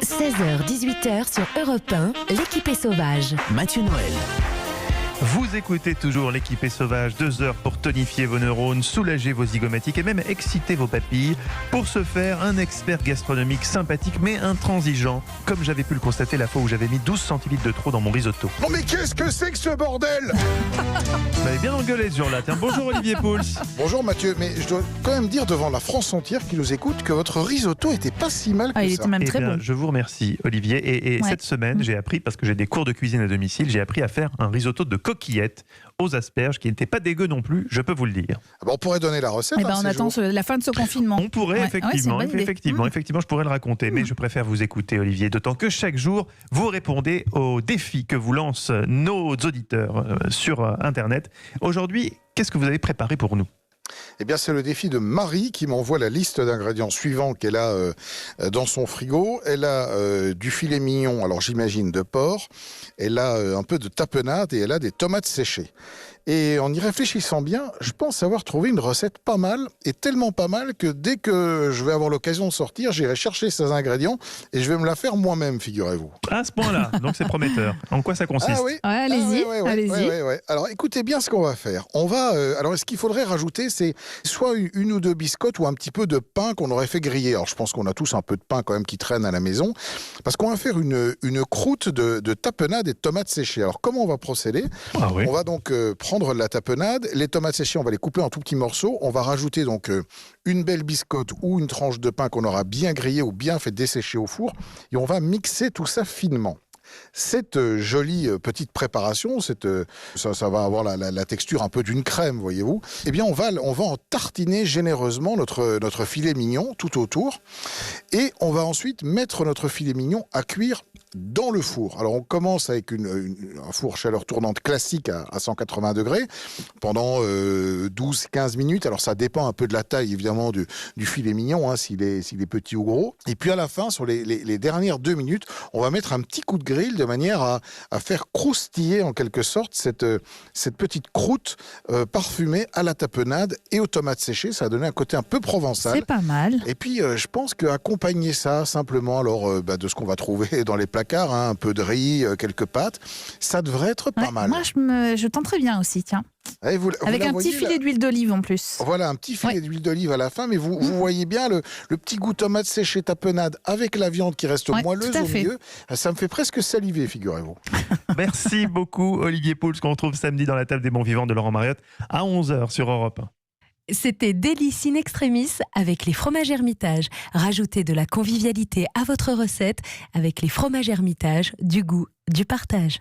16h-18h sur Europe 1, l'équipe est sauvage. Mathieu Noël. Vous écoutez toujours l'équipe est sauvage, 2 heures pour tonifier vos neurones, soulager vos zygomatiques et même exciter vos papilles. Pour ce faire, un expert gastronomique sympathique mais intransigeant, comme j'avais pu le constater la fois où j'avais mis 12 centilitres de trop dans mon risotto. Non mais qu'est-ce que c'est que ce bordel? Vous m'avez bien engueulé ce jour-là. Tiens, bonjour Olivier Pouls. Bonjour Mathieu, mais je dois quand même dire devant la France entière qui nous écoute que votre risotto était pas si mal que il ça. était même Eh très bien, bon. je vous remercie Olivier. Et Ouais. cette semaine, j'ai appris, parce que j'ai des cours de cuisine à domicile, j'ai appris à faire un risotto de coquillettes aux asperges qui n'était pas dégueu non plus, je peux vous le dire. Ah bah, on pourrait donner la recette. Eh ben, on ces attend jours. la fin de ce confinement. On pourrait Ouais. effectivement, Ouais, c'est une bonne idée. effectivement, je pourrais le raconter, mais je préfère vous écouter Olivier, d'autant que chaque jour, vous répondez aux défis que vous lancent nos auditeurs sur Internet. Aujourd'hui, qu'est-ce que vous avez préparé pour nous ? Eh bien, c'est le défi de Marie qui m'envoie la liste d'ingrédients suivants qu'elle a dans son frigo. Elle a du filet mignon, alors j'imagine de porc. Elle a un peu de tapenade et elle a des tomates séchées. Et en y réfléchissant bien, je pense avoir trouvé une recette pas mal, et tellement pas mal que dès que je vais avoir l'occasion de sortir, j'irai chercher ces ingrédients et je vais me la faire moi-même, figurez-vous. À ce point-là, donc c'est prometteur. En quoi ça consiste ? Ah oui. Ouais, allez-y, allez-y. Ouais. Alors écoutez bien ce qu'on va faire. On va. Alors ce qu'il faudrait rajouter, c'est soit une ou deux biscottes ou un petit peu de pain qu'on aurait fait griller. Alors je pense qu'on a tous un peu de pain quand même qui traîne à la maison, parce qu'on va faire une croûte de tapenade et de tomates séchées. Alors comment on va procéder ? Ah oui. On va donc prendre la tapenade, les tomates séchées, on va les couper en tout petits morceaux. On va rajouter donc une belle biscotte ou une tranche de pain qu'on aura bien grillé ou bien fait dessécher au four, et on va mixer tout ça finement. Cette jolie petite préparation, ça va avoir la texture un peu d'une crème, voyez-vous. Eh bien, on va en tartiner généreusement notre filet mignon tout autour, et on va ensuite mettre notre filet mignon à cuire dans le four. Alors, on commence avec un four chaleur tournante classique à 180 degrés pendant 12-15 minutes. Alors, ça dépend un peu de la taille, évidemment, du filet mignon, hein, s'il est petit ou gros. Et puis, à la fin, sur les dernières 2 minutes, on va mettre un petit coup de grille de manière à faire croustiller, en quelque sorte, cette petite croûte parfumée à la tapenade et aux tomates séchées. Ça a donné un côté un peu provençal. C'est pas mal. Et puis, je pense qu'accompagner ça simplement de ce qu'on va trouver dans les placards, hein, un peu de riz, quelques pâtes, ça devrait être pas Ouais, mal. moi, je tenterais bien aussi, tiens. Et vous Avec la un voyez, petit filet d'huile d'olive en plus. Voilà, un petit filet d'huile d'olive à la fin, mais vous voyez bien le petit goût tomate séchée tapenade avec la viande qui reste moelleuse tout à au fait. milieu. Ça me fait presque saliver, figurez-vous. Merci beaucoup Olivier Pouls, qu'on retrouve samedi dans la table des bons vivants de Laurent Mariotte à 11h sur Europe 1. C'était Délice in extremis avec les fromages Hermitage. Rajoutez de la convivialité à votre recette avec les fromages Hermitage, du goût, du partage.